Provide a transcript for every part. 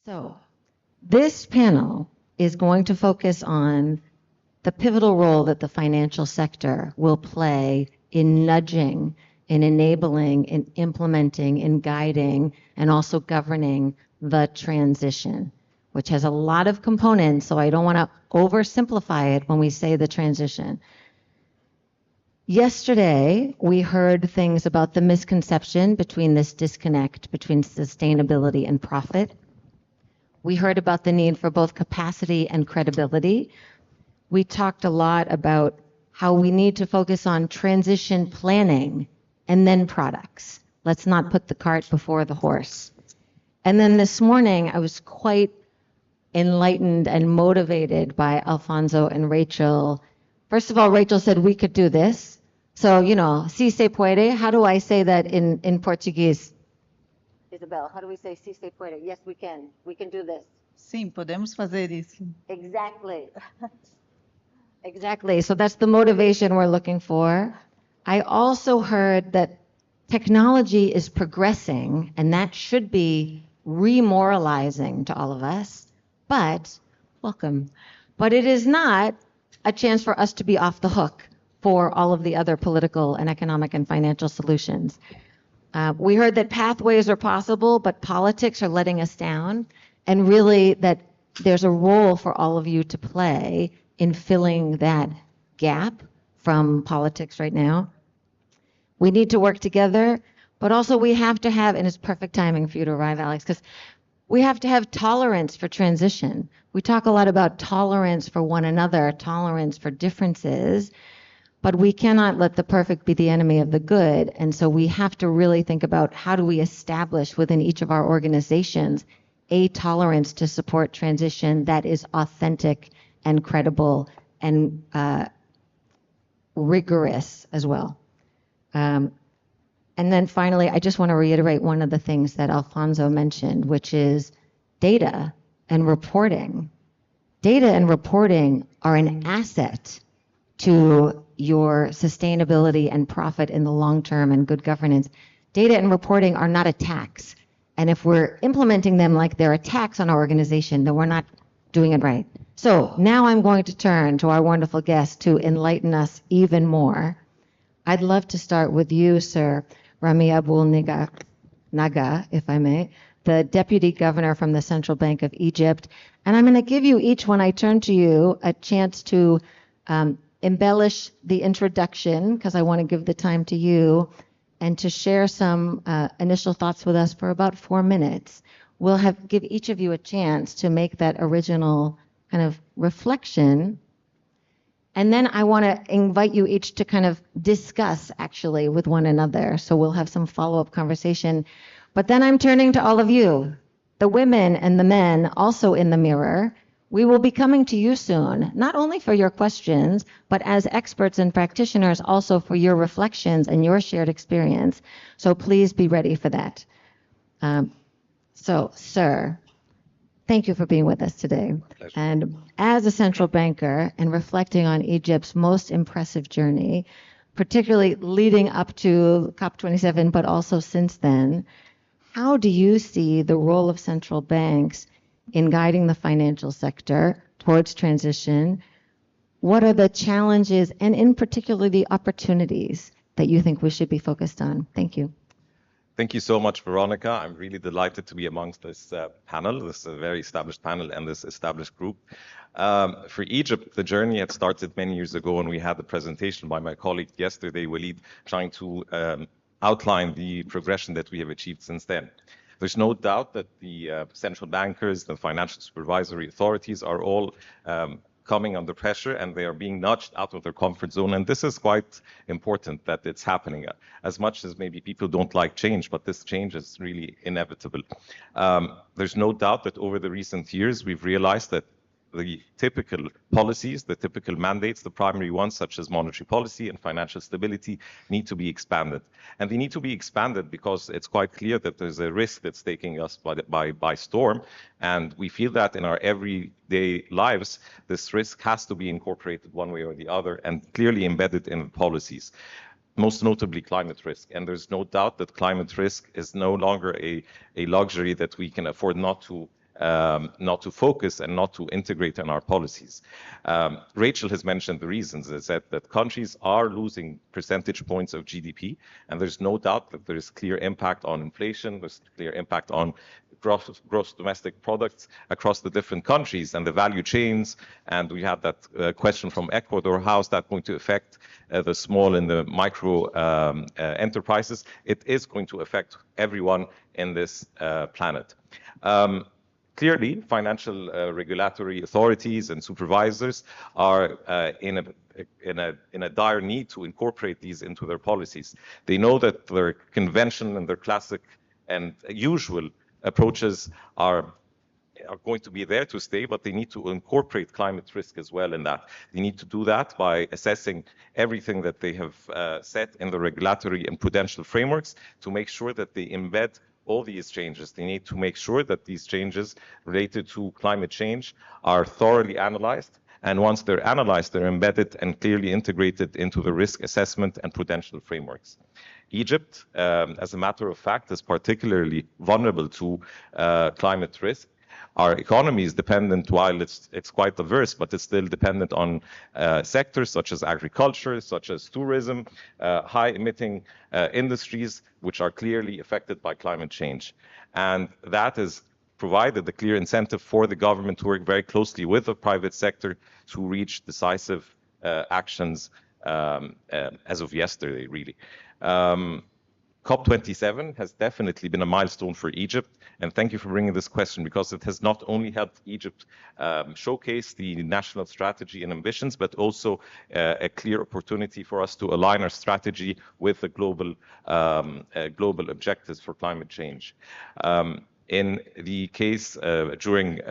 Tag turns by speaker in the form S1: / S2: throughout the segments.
S1: So this panel is going to focus on the pivotal role that the financial sector will play in nudging, in enabling, in implementing, in guiding, and also governing the transition, which has a lot of components, so I don't want to oversimplify it when we say the transition. Yesterday, we heard things about the misconception between this disconnect between sustainability and profit. We heard about the need for both capacity and credibility. We talked a lot about how we need to focus on transition planning and then products. Let's not put the cart before the horse. And then this morning, I was quite enlightened and motivated by Alfonso and Rachel. First of all, Rachel said we could do this. So, si se puede. How do I say that in Portuguese? Isabel, how do we say si se puede? Yes, we can. We can do this.
S2: Sim, podemos fazer isso.
S1: Exactly. Exactly. So that's the motivation we're looking for. I also heard that technology is progressing, and that should be remoralizing to all of us. But, welcome. But it is not a chance for us to be off the hook for all of the other political and economic and financial solutions. We heard that pathways are possible, but politics are letting us down, and really that there's a role for all of you to play in filling that gap from politics right now. We need to work together, but also we have to have, and it's perfect timing for you to arrive, Alex, because we have to have tolerance for transition. We talk a lot about tolerance for one another, tolerance for differences, but we cannot let the perfect be the enemy of the good. And so we have to really think about how do we establish within each of our organizations a tolerance to support transition that is authentic and credible and rigorous as well. And then finally, I just want to reiterate one of the things that Alfonso mentioned, which is data and reporting. Data and reporting are an asset to your sustainability and profit in the long term and good governance. Data and reporting are not a tax. And if we're implementing them like they're a tax on our organization, then we're not doing it right. So now I'm going to turn to our wonderful guest to enlighten us even more. I'd love to start with you, sir, Rami Aboul Naga, if I may, the Deputy Governor from the Central Bank of Egypt. And I'm going to give you each, when I turn to you, a chance to embellish the introduction, because I want to give the time to you, and to share some initial thoughts with us for about 4 minutes. We'll give each of you a chance to make that original kind of reflection. And then I want to invite you each to kind of discuss actually with one another. So we'll have some follow-up conversation. But then I'm turning to all of you, the women and the men also in the mirror. We will be coming to you soon, not only for your questions, but as experts and practitioners also for your reflections and your shared experience. So please be ready for that. So, sir, thank you for being with us today.
S3: Pleasure.
S1: And as a central banker and reflecting on Egypt's most impressive journey, particularly leading up to COP27, but also since then, how do you see the role of central banks in guiding the financial sector towards transition? What are the challenges and in particular the opportunities that you think we should be focused on? Thank you.
S3: Thank you so much, Veronica. I'm really delighted to be amongst this panel, this very established panel and this established group. For Egypt, the journey had started many years ago, and we had the presentation by my colleague yesterday, Walid, trying to outline the progression that we have achieved since then. There's no doubt that the central bankers, the financial supervisory authorities are all coming under pressure, and they are being nudged out of their comfort zone. And this is quite important that it's happening, as much as maybe people don't like change, but this change is really inevitable. There's no doubt that over the recent years, we've realized that the typical policies, the typical mandates, the primary ones such as monetary policy and financial stability need to be expanded. And they need to be expanded because it's quite clear that there's a risk that's taking us by storm. And we feel that in our everyday lives, this risk has to be incorporated one way or the other and clearly embedded in policies, most notably climate risk. And there's no doubt that climate risk is no longer a luxury that we can afford not to not to focus and not to integrate in our policies. Rachel has mentioned the reasons. Is that countries are losing percentage points of GDP, and there's no doubt that there is clear impact on inflation, there's clear impact on gross domestic products across the different countries and the value chains. And we had that question from Ecuador, how is that going to affect the small and the micro enterprises? It is going to affect everyone in this planet. Clearly, financial regulatory authorities and supervisors are in a dire need to incorporate these into their policies. They know that their conventional and their classic and usual approaches are going to be there to stay, but they need to incorporate climate risk as well in that. They need to do that by assessing everything that they have set in the regulatory and prudential frameworks to make sure that they embed all these changes. They need to make sure that these changes related to climate change are thoroughly analyzed. And once they're analyzed, they're embedded and clearly integrated into the risk assessment and prudential frameworks. Egypt, as a matter of fact, is particularly vulnerable to climate risk. Our economy is dependent, while it's quite diverse, but it's still dependent on sectors such as agriculture, such as tourism, high-emitting industries, which are clearly affected by climate change. And that is provided a clear incentive for the government to work very closely with the private sector to reach decisive actions as of yesterday, really. COP27 has definitely been a milestone for Egypt, and thank you for bringing this question, because it has not only helped Egypt showcase the national strategy and ambitions, but also a clear opportunity for us to align our strategy with the global objectives for climate change. In the case during,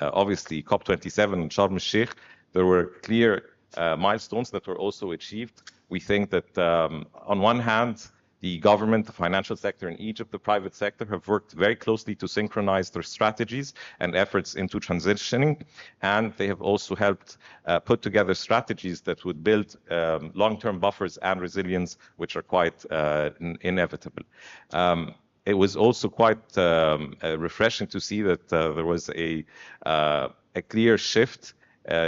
S3: obviously, COP27 in Sharm el-Sheikh, there were clear milestones that were also achieved. We think that on one hand, the government, the financial sector in Egypt, the private sector have worked very closely to synchronize their strategies and efforts into transitioning. And they have also helped put together strategies that would build long-term buffers and resilience, which are quite inevitable. It was also quite refreshing to see that there was a clear shift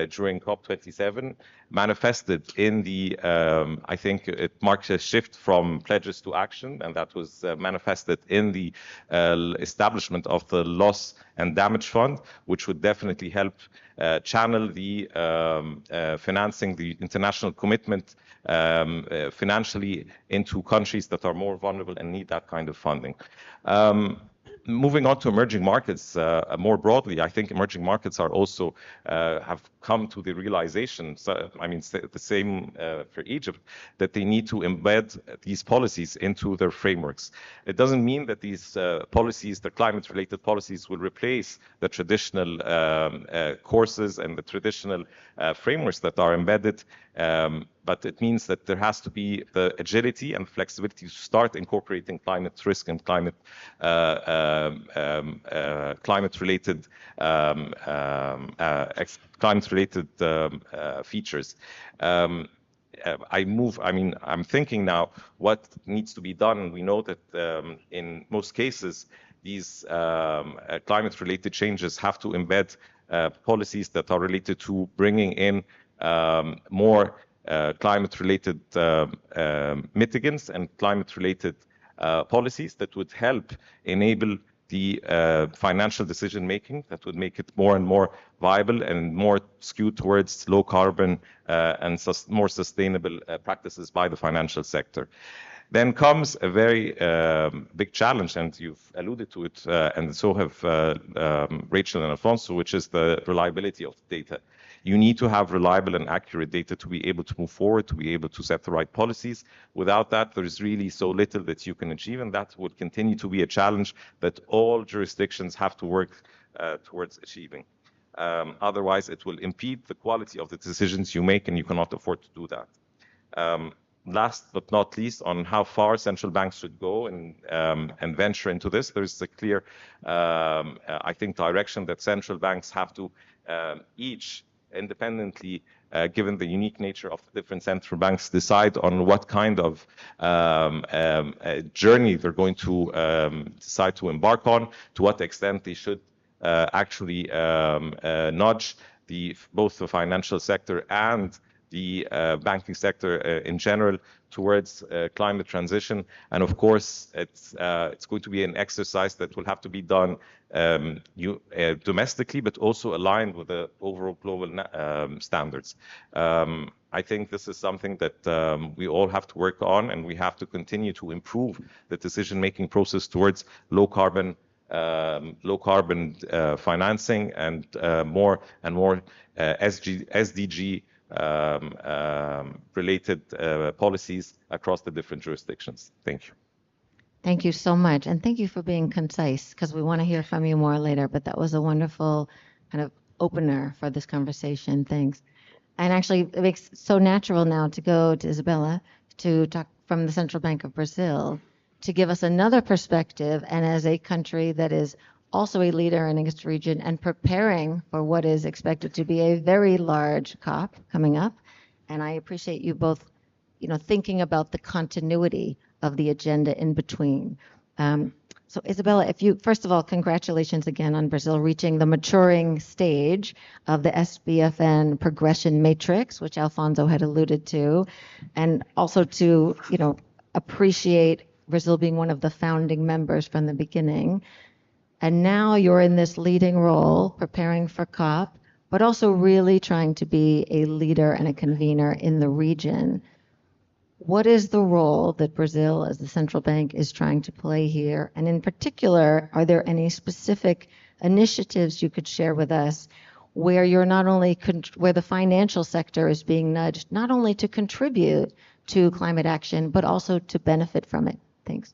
S3: during COP27, manifested in the, I think it marks a shift from pledges to action, and that was manifested in the establishment of the Loss and Damage Fund, which would definitely help channel the financing, the international commitment financially into countries that are more vulnerable and need that kind of funding. Moving on to emerging markets more broadly, I think emerging markets are also have come to the realization, so, I mean, the same for Egypt, that they need to embed these policies into their frameworks. It doesn't mean that these policies, the climate-related policies, will replace the traditional courses and the traditional frameworks that are embedded, but it means that there has to be the agility and flexibility to start incorporating climate risk and climate-related features. I'm thinking now what needs to be done, and we know that in most cases these climate-related changes have to embed policies that are related to bringing in more climate-related mitigants and climate-related policies that would help enable the financial decision-making that would make it more and more viable and more skewed towards low carbon and more sustainable practices by the financial sector. Then comes a very big challenge, and you've alluded to it, and so have Rachel and Alfonso, which is the reliability of the data. You need to have reliable and accurate data to be able to move forward, to be able to set the right policies. Without that, there's really so little that you can achieve, and that would continue to be a challenge that all jurisdictions have to work towards achieving. Otherwise, it will impede the quality of the decisions you make, and you cannot afford to do that. Last but not least, on how far central banks should go and venture into this, there's a clear, I think, direction that central banks have to each independently, given the unique nature of the different central banks, decide on what kind of journey they're going to decide to embark on, to what extent they should actually nudge both the financial sector and the banking sector in general towards climate transition. And of course, it's going to be an exercise that will have to be done domestically, but also aligned with the overall global standards. I think this is something that we all have to work on, and we have to continue to improve the decision-making process towards low carbon financing and more SDG related policies across the different jurisdictions. Thank you.
S1: Thank you so much. And thank you for being concise, because we want to hear from you more later. But that was a wonderful kind of opener for this conversation. Thanks. And actually, it makes it so natural now to go to Isabella to talk from the Central Bank of Brazil to give us another perspective, and as a country that is also a leader in its region and preparing for what is expected to be a very large COP coming up. And I appreciate you both, thinking about the continuity of the agenda in between. So Isabella, first of all, congratulations again on Brazil reaching the maturing stage of the SBFN progression matrix, which Alfonso had alluded to, and also to, appreciate Brazil being one of the founding members from the beginning. And now you're in this leading role, preparing for COP, but also really trying to be a leader and a convener in the region. What is the role that Brazil, as the central bank, is trying to play here? And in particular, are there any specific initiatives you could share with us where you're not only where the financial sector is being nudged not only to contribute to climate action, but also to benefit from it? Thanks.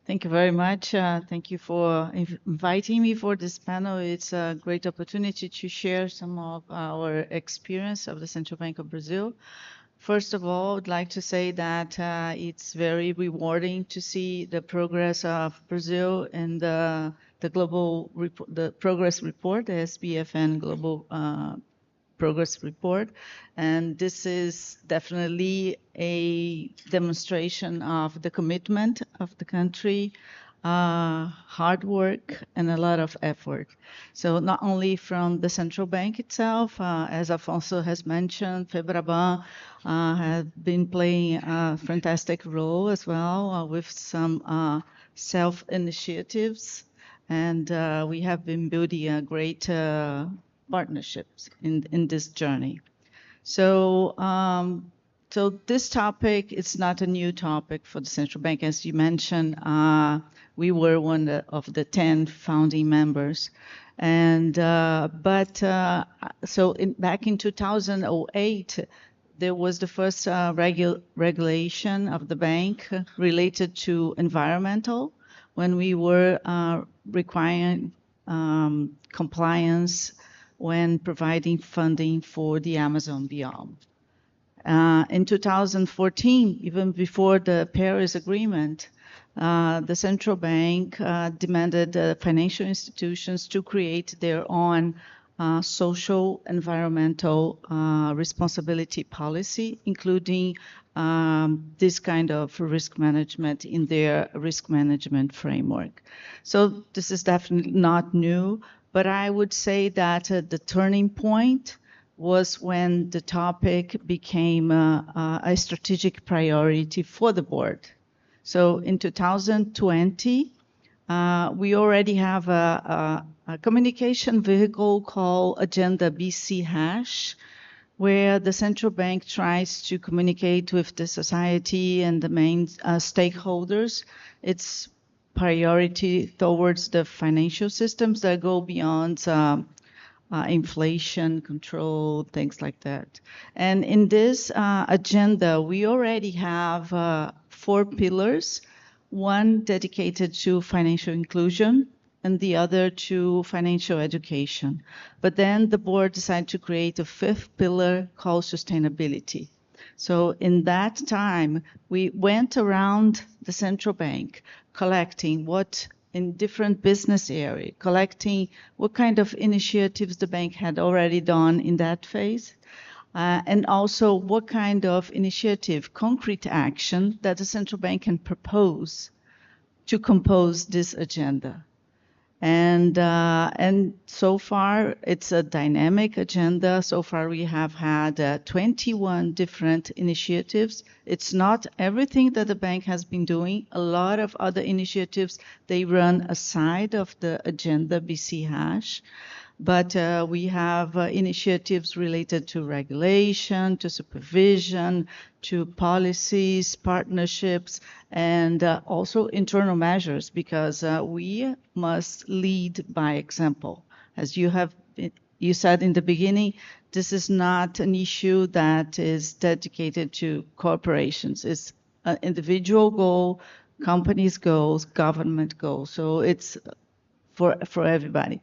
S2: Thank you very much. Thank you for inviting me for this panel. It's a great opportunity to share some of our experience of the Central Bank of Brazil. First of all, I'd like to say that it's very rewarding to see the progress of Brazil in the global the progress report, the SBFN global progress report. And this is definitely a demonstration of the commitment of the country, hard work, and a lot of effort. So not only from the central bank itself, as Alfonso has mentioned, FEBRABAN has been playing a fantastic role as well with some self-initiatives. And we have been building a great partnerships in this journey. So this topic is not a new topic for the central bank. As you mentioned, we were one of the 10 founding members. And back in 2008, there was the first regulation of the bank related to environmental, when we were requiring compliance when providing funding for the Amazon biome. In 2014, even before the Paris Agreement, the central bank demanded financial institutions to create their own social environmental responsibility policy, including this kind of risk management in their risk management framework. So this is definitely not new, but I would say that the turning point was when the topic became a strategic priority for the board. So in 2020, we already have a communication vehicle called Agenda BC#, where the central bank tries to communicate with the society and the main stakeholders its priority towards the financial systems that go beyond inflation control, things like that. And in this agenda, we already have 4 pillars, one dedicated to financial inclusion and the other to financial education. But then the board decided to create a 5th pillar called sustainability. So in that time, we went around the central bank collecting what in different business areas, collecting what kind of initiatives the bank had already done in that phase, and also what kind of initiative, concrete action that the central bank can propose to compose this agenda. And so far, it's a dynamic agenda. So far, we have had 21 different initiatives. It's not everything that the bank has been doing. A lot of other initiatives, they run aside of the agenda BC hash. But we have initiatives related to regulation, to supervision, to policies, partnerships, and also internal measures, because we must lead by example. As you said in the beginning, this is not an issue that is dedicated to corporations. It's an individual goal, companies' goals, government goals. So it's for everybody.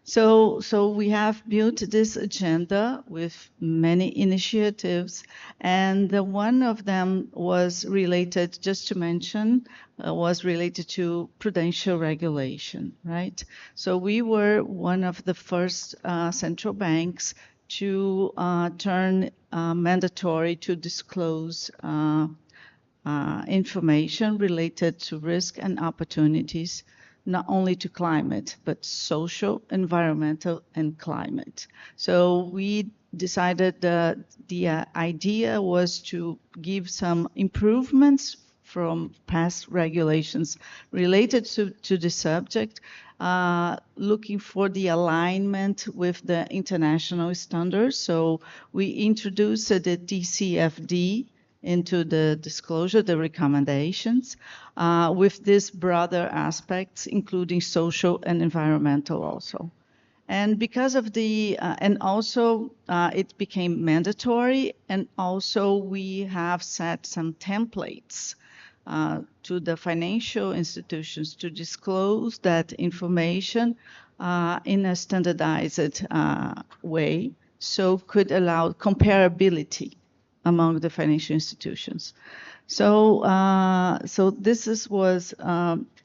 S2: So we have built this agenda with many initiatives, and one of them was related, just to mention, was related to prudential regulation, right? So we were one of the first central banks to turn mandatory to disclose information related to risk and opportunities, not only to climate, but social, environmental, and climate. So we decided that the idea was to give some improvements from past regulations related to the subject, looking for the alignment with the international standards. So we introduced the TCFD into the disclosure, the recommendations, with these broader aspects, including social and environmental also. And because of and also it became mandatory, and also we have set some templates to the financial institutions to disclose that information in a standardized way, so could allow comparability among the financial institutions. So this was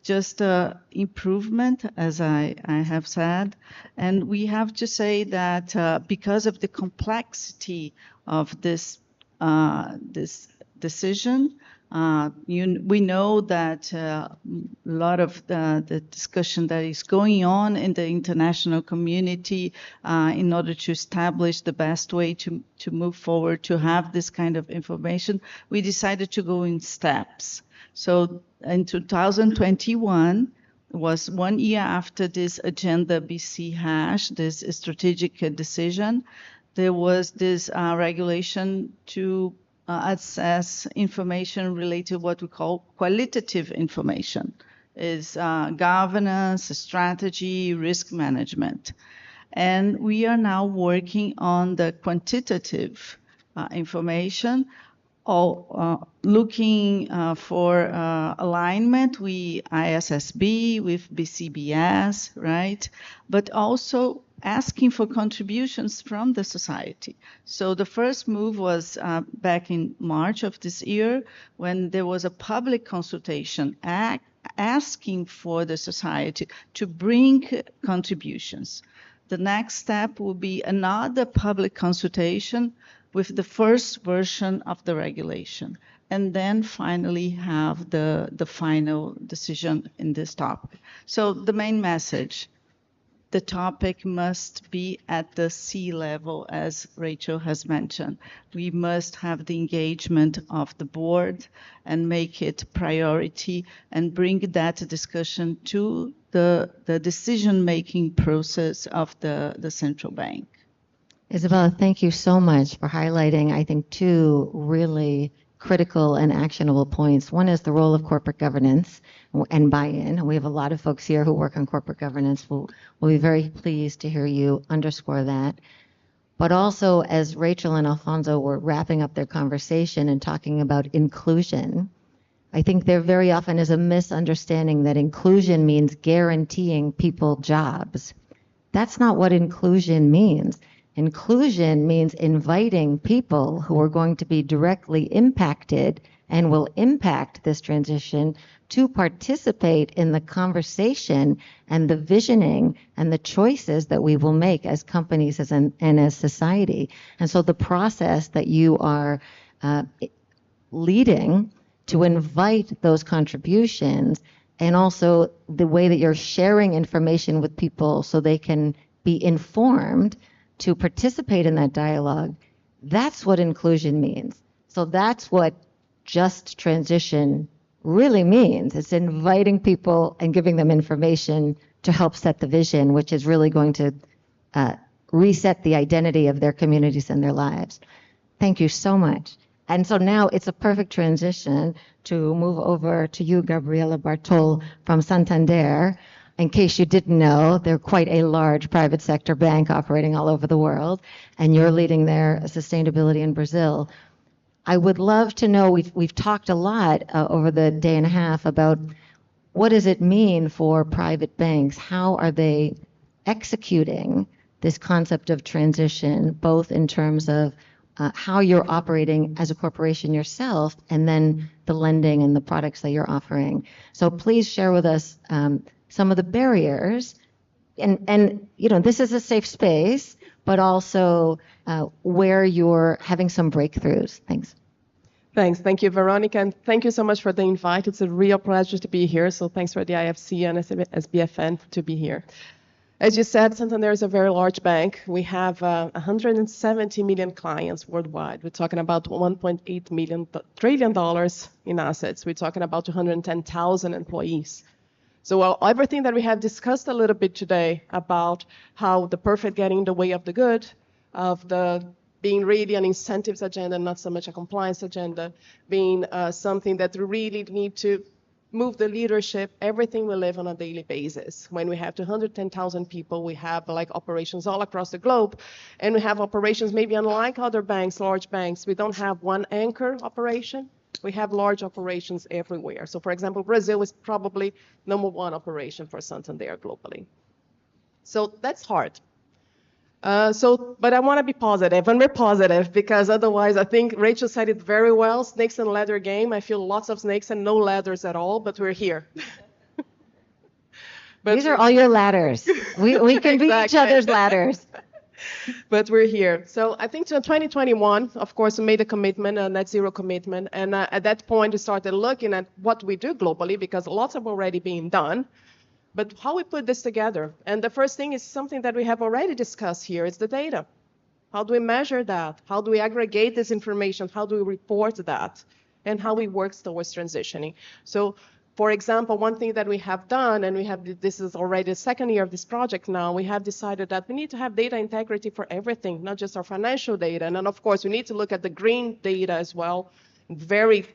S2: just an improvement, as I have said. And we have to say that because of the complexity of this decision, we know that a lot of the discussion that is going on in the international community in order to establish the best way to move forward, to have this kind of information, we decided to go in steps. So in 2021, was 1 year after this agenda BC hash, this strategic decision, there was this regulation to assess information related to what we call qualitative information, is governance, strategy, risk management. And we are now working on the quantitative information, looking for alignment with ISSB, with BCBS, right? But also asking for contributions from the society. So the first move was back in March of this year, when there was a public consultation asking for the society to bring contributions. The next step will be another public consultation with the first version of the regulation, and then finally have the final decision in this topic. So the main message: the topic must be at the C level, as Rachel has mentioned. We must have the engagement of the board and make it priority and bring that discussion to the decision-making process of the central bank.
S1: Isabella, thank you so much for highlighting, I think, two really critical and actionable points. One is the role of corporate governance and buy-in. We have a lot of folks here who work on corporate governance. We'll be very pleased to hear you underscore that. But also, as Rachel and Alfonso were wrapping up their conversation and talking about inclusion, I think there very often is a misunderstanding that inclusion means guaranteeing people jobs. That's not what inclusion means. Inclusion means inviting people who are going to be directly impacted and will impact this transition to participate in the conversation and the visioning and the choices that we will make as companies and as society. And so the process that you are leading to invite those contributions and also the way that you're sharing information with people so they can be informed to participate in that dialogue, that's what inclusion means. So that's what just transition really means. It's inviting people and giving them information to help set the vision, which is really going to reset the identity of their communities and their lives. Thank you so much. And so now it's a perfect transition to move over to you, Gabriela Bartol from Santander. In case you didn't know, they're quite a large private sector bank operating all over the world, and you're leading their sustainability in Brazil. I would love to know, we've talked a lot over the day and a half about what does it mean for private banks? How are they executing this concept of transition, both in terms of how you're operating as a corporation yourself, and then the lending and the products that you're offering. So please share with us some of the barriers, and you know, this is a safe space, but also where you're having some breakthroughs. Thanks.
S4: Thanks. Thank you, Veronica, and thank you so much for the invite. It's a real pleasure to be here. So thanks for the IFC and SBFN to be here. As you said, Santander is a very large bank. We have 170 million clients worldwide. We're talking about $1.8 trillion in assets. We're talking about 210,000 employees. So everything that we have discussed a little bit today about how the perfect getting in the way of the good, of the being really an incentives agenda, not so much a compliance agenda, being something that we really need to move the leadership, everything we live on a daily basis. When we have 210,000 people, we have like operations all across the globe, and we have operations maybe unlike other banks, large banks. We don't have one anchor operation. We have large operations everywhere. So for example, Brazil is probably #1 operation for Santander globally. So that's hard. But I want to be positive, and we're positive because otherwise I think Rachel said it very well, snakes and ladder game. I feel lots of snakes and no ladders at all, but we're here. But
S1: these are all your ladders. We can be each other's ladders.
S4: But we're here. So I think in 2021, of course, we made a commitment, a net zero commitment. And at that point, we started looking at what we do globally because lots have already been done. But how we put this together? And the first thing is something that we have already discussed here. It's the data. How do we measure that? How do we aggregate this information? How do we report that? And how we work towards transitioning? So, for example, one thing that we have done, and this is already the second year of this project now, we have decided that we need to have data integrity for everything, not just our financial data. And then, of course, we need to look at the green data as well, very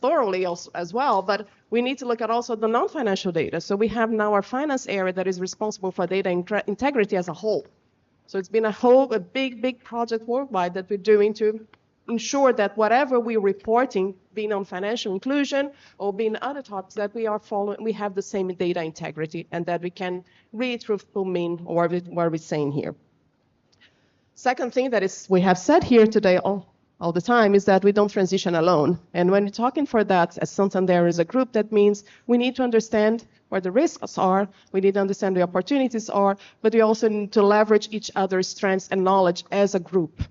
S4: thoroughly as well, but we need to look at also the non-financial data. So we have now our finance area that is responsible for data integrity as a whole. So it's been a big project worldwide that we're doing to ensure that whatever we're reporting, being on financial inclusion or being other topics, that we are following, we have the same data integrity and that we can read truthful mean what we're saying here. Second thing that is we have said here today all the time is that we don't transition alone. And when we're talking for that, as Santander is a group, that means we need to understand where the risks are, we need to understand the opportunities are, but we also need to leverage each other's strengths and knowledge as a group.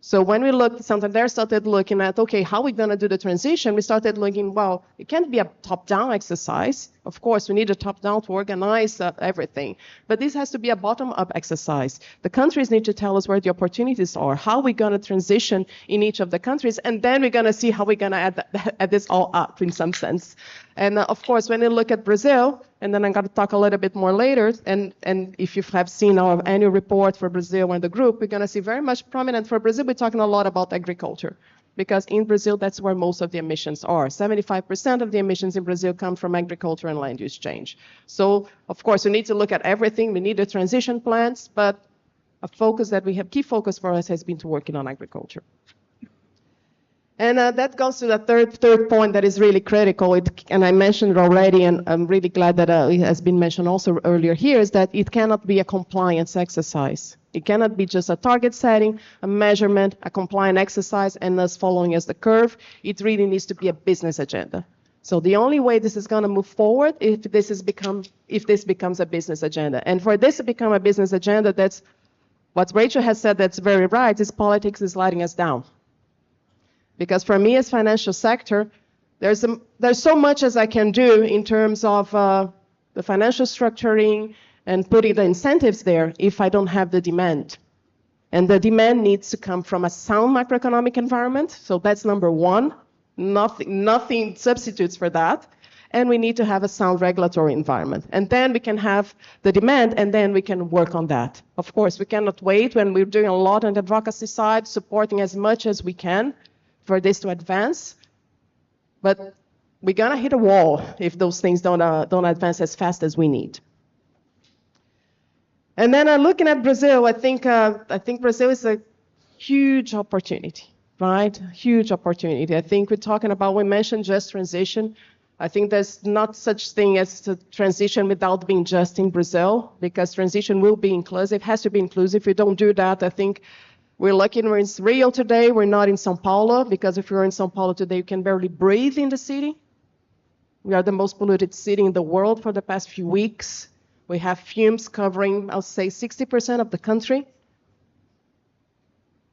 S4: So when we looked, Santander started looking at, okay, how are we going to do the transition? We started looking, well, it can't be a top-down exercise. Of course, we need a top-down to organize everything. But this has to be a bottom-up exercise. The countries need to tell us where the opportunities are, how we're going to transition in each of the countries, and then we're going to see how we're going to add this all up in some sense. And of course, when you look at Brazil, and then I'm going to talk a little bit more later, and if you have seen our annual report for Brazil and the group, we're going to see very much prominent for Brazil, we're talking a lot about agriculture. Because in Brazil, that's where most of the emissions are. 75% of the emissions in Brazil come from agriculture and land use change. So, of course, we need to look at everything. We need the transition plans, but a focus that we have, key focus for us has been to working on agriculture. And that goes to the third point that is really critical, and I mentioned it already, and I'm really glad that it has been mentioned also earlier here, is that it cannot be a compliance exercise. It cannot be just a target setting, a measurement, a compliant exercise, and us following as the curve. It really needs to be a business agenda. So the only way this is going to move forward if this becomes a business agenda. And for this to become a business agenda, that's what Rachel has said that's very right, is politics is letting us down. Because for me as financial sector, There's so much as I can do in terms of the financial structuring and putting the incentives there if I don't have the demand. And the demand needs to come from a sound macroeconomic environment. So that's number one. Nothing substitutes for that. And we need to have a sound regulatory environment. And then we can have the demand, and then we can work on that. Of course, we cannot wait when we're doing a lot on the advocacy side, supporting as much as we can for this to advance. But we're going to hit a wall if those things don't advance as fast as we need. And then looking at Brazil, I think Brazil is a huge opportunity, right? Huge opportunity. I think we're talking about, we mentioned just transition. I think there's not such thing as a transition without being just in Brazil, because transition will be inclusive, has to be inclusive. If we don't do that, I think we're lucky we're in Rio today, we're not in São Paulo, because if you're in São Paulo today, you can barely breathe in the city. We are the most polluted city in the world for the past few weeks. We have fumes covering, I'll say, 60% of the country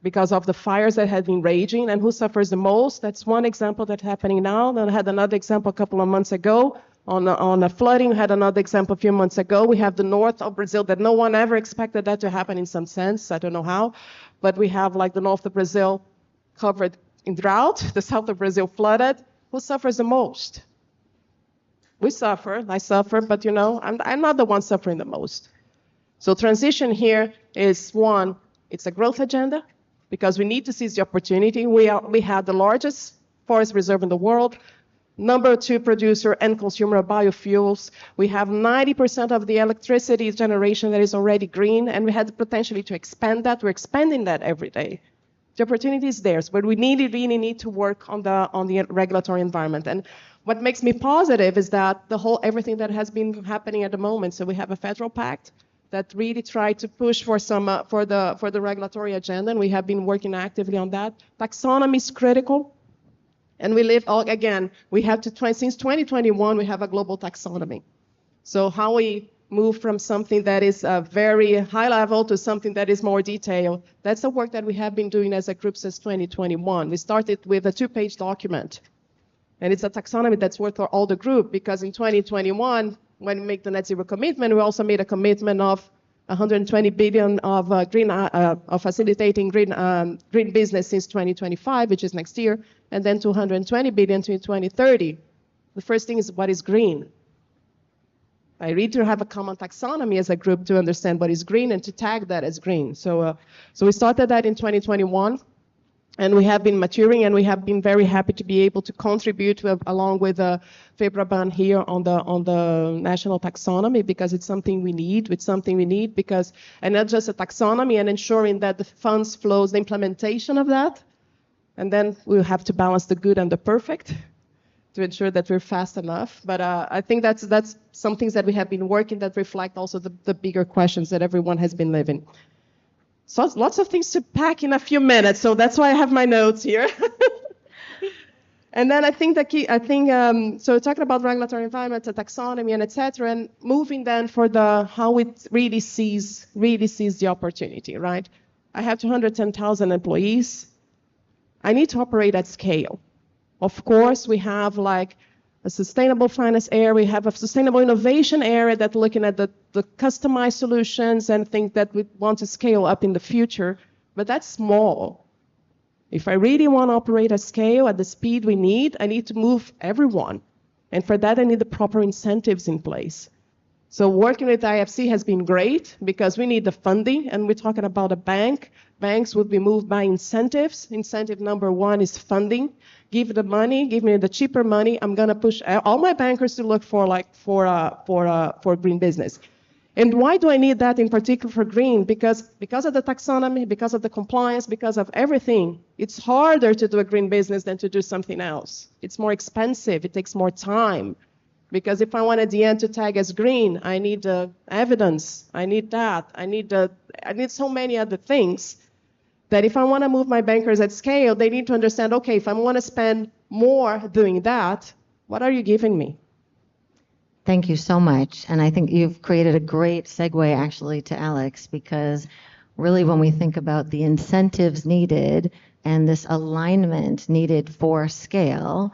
S4: because of the fires that have been raging. And who suffers the most? That's one example that's happening now. Then I had another example a couple of months ago on a flooding. We had another example a few months ago. We have the north of Brazil that no one ever expected that to happen in some sense. I don't know how. But we have like the north of Brazil covered in drought, the south of Brazil flooded. Who suffers the most? We suffer, I suffer, but you know, I'm not the one suffering the most. So transition here is one, it's a growth agenda, because we need to seize the opportunity. We have the largest forest reserve in the world, number 2 producer and consumer of biofuels. We have 90% of the electricity generation that is already green, and we had the potential to expand that. We're expanding that every day. The opportunity is there, but we really need to work on the regulatory environment. And what makes me positive is that everything that has been happening at the moment. So we have a federal pact that really tried to push for the regulatory agenda, and we have been working actively on that. Taxonomy is critical, and we have to since 2021 we have a global taxonomy. So how we move from something that is very high level to something that is more detailed. That's the work that we have been doing as a group since 2021. We started with a 2-page document. And it's a taxonomy that's worth for all the group, because in 2021, when we make the net zero commitment, we also made a commitment of 120 billion of facilitating green business since 2025, which is next year, and then 220 billion to 2030. The first thing is, what is green? I need to have a common taxonomy as a group to understand what is green and to tag that as green. So we started that in 2021. And we have been maturing, and we have been very happy to be able to contribute along with Febraban here on the national taxonomy, because it's something we need. And not just a taxonomy, and ensuring that the funds flows, the implementation of that. And then we'll have to balance the good and the perfect to ensure that we're fast enough. But I think that's some things that we have been working that reflect also the bigger questions that everyone has been living. So lots of things to pack in a few minutes, so that's why I have my notes here. And then I think so talking about regulatory environment, the taxonomy, and etc., and moving then for how it really sees the opportunity, right? I have 210,000 employees. I need to operate at scale. Of course, we have like a sustainable finance area, we have a sustainable innovation area that's looking at the customized solutions and things that we want to scale up in the future, but that's small. If I really want to operate at scale, at the speed we need, I need to move everyone. And for that, I need the proper incentives in place. So working with IFC has been great, because we need the funding, and we're talking about a bank. Banks would be moved by incentives. Incentive number 1 is funding. Give the money, give me the cheaper money. I'm going to push all my bankers to look for green business. And why do I need that in particular for green? Because of the taxonomy, because of the compliance, because of everything, it's harder to do a green business than to do something else. It's more expensive. It takes more time. Because if I want at the end to tag as green, I need evidence. I need that. I need so many other things that if I want to move my bankers at scale, they need to understand, okay, if I want to spend more doing that, what are you giving me?
S1: Thank you so much. And I think you've created a great segue actually to Alex, because really when we think about the incentives needed and this alignment needed for scale,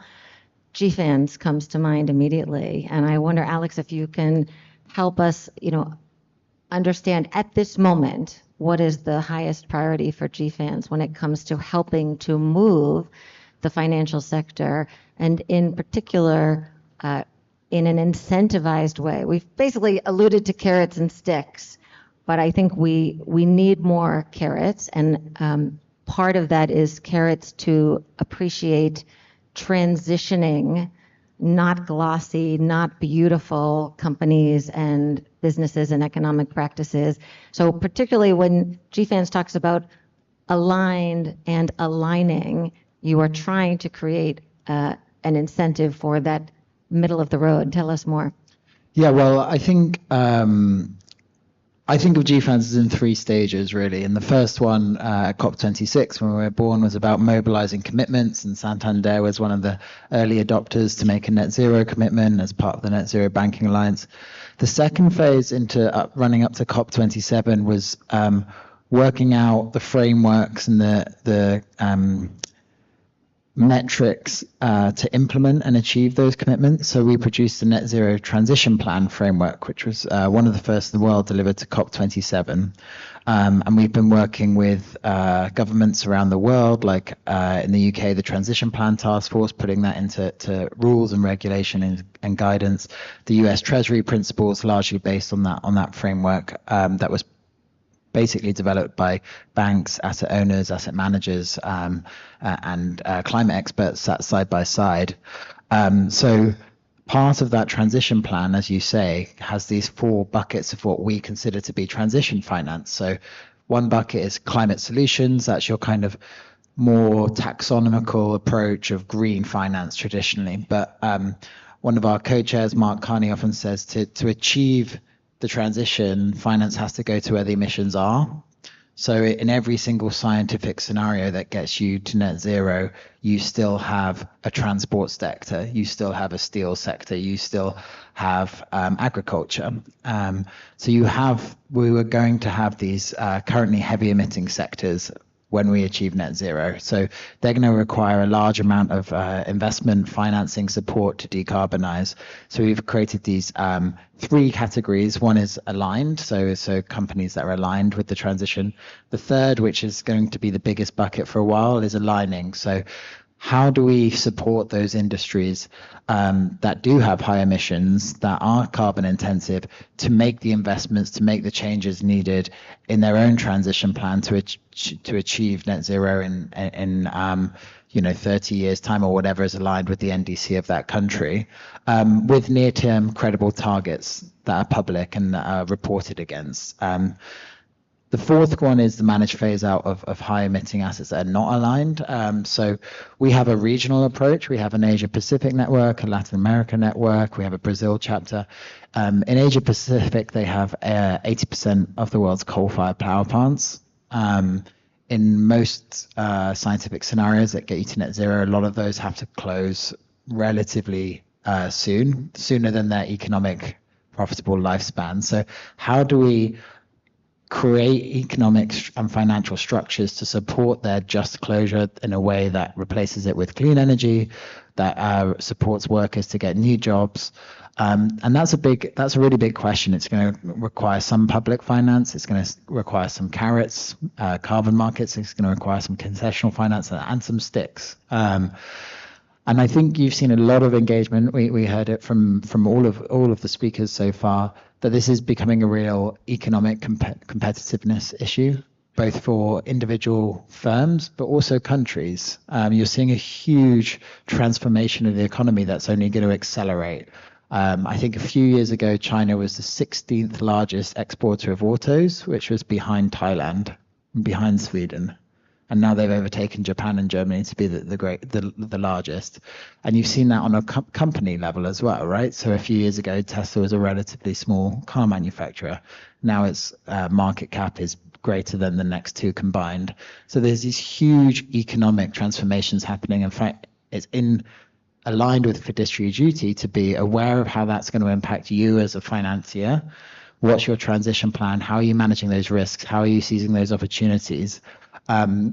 S1: GFANZ comes to mind immediately. And I wonder, Alex, if you can help us, understand at this moment, what is the highest priority for GFANZ when it comes to helping to move the financial sector, and in particular, in an incentivized way. We've basically alluded to carrots and sticks, but I think we need more carrots, and part of that is carrots to appreciate transitioning, not glossy, not beautiful companies and businesses and economic practices. So particularly when GFANZ talks about aligned and aligning, you are trying to create an incentive for that middle of the road. Tell us more.
S5: Yeah, well, I think of GFANZ as in 3 stages, really. And the first one, COP26, when we were born, was about mobilizing commitments, and Santander was one of the early adopters to make a net zero commitment as part of the Net Zero Banking Alliance. The second phase into running up to COP27 was working out the frameworks and the metrics to implement and achieve those commitments. So we produced a net zero transition plan framework, which was one of the first in the world delivered to COP27. And we've been working with governments around the world, like in the UK, the Transition Plan Task Force, putting that into rules and regulation and guidance. The US Treasury principles, largely based on that framework that was basically developed by banks, asset owners, asset managers, and climate experts sat side by side. So part of that transition plan, as you say, has these 4 buckets of what we consider to be transition finance. So one bucket is climate solutions. That's your kind of more taxonomical approach of green finance traditionally. But one of our co-chairs, Mark Carney, often says to achieve the transition, finance has to go to where the emissions are. So in every single scientific scenario that gets you to net zero, you still have a transport sector, you still have a steel sector, you still have agriculture. So we were going to have these currently heavy emitting sectors when we achieve net zero. So they're going to require a large amount of investment, financing, support to decarbonize. So we've created these 3 categories. One is aligned, so companies that are aligned with the transition. The third, which is going to be the biggest bucket for a while, is aligning. So how do we support those industries that do have high emissions, that are carbon intensive, to make the investments, to make the changes needed in their own transition plan to achieve net zero in 30 years time, or whatever is aligned with the NDC of that country, with near-term credible targets that are public and that are reported against. The fourth one is the managed phase out of high emitting assets that are not aligned. So we have a regional approach. We have an Asia Pacific network, a Latin America network. We have a Brazil chapter. In Asia Pacific, they have 80% of the world's coal-fired power plants. In most scientific scenarios that get you to net zero, a lot of those have to close relatively sooner than their economic profitable lifespan. So how do we create economic and financial structures to support their just closure in a way that replaces it with clean energy, that supports workers to get new jobs? And that's a really big question. It's going to require some public finance. It's going to require some carrots, carbon markets. It's going to require some concessional finance and some sticks. And I think you've seen a lot of engagement. We heard it from all of the speakers so far, that this is becoming a real economic competitiveness issue, both for individual firms, but also countries. You're seeing a huge transformation of the economy that's only going to accelerate. I think a few years ago, China was the 16th largest exporter of autos, which was behind Thailand, behind Sweden. And now they've overtaken Japan and Germany to be the largest. And you've seen that on a company level as well, right? So a few years ago, Tesla was a relatively small car manufacturer. Now its market cap is greater than the next 2 combined. So there's these huge economic transformations happening. In fact, it's aligned with fiduciary duty to be aware of how that's going to impact you as a financier. What's your transition plan? How are you managing those risks? How are you seizing those opportunities?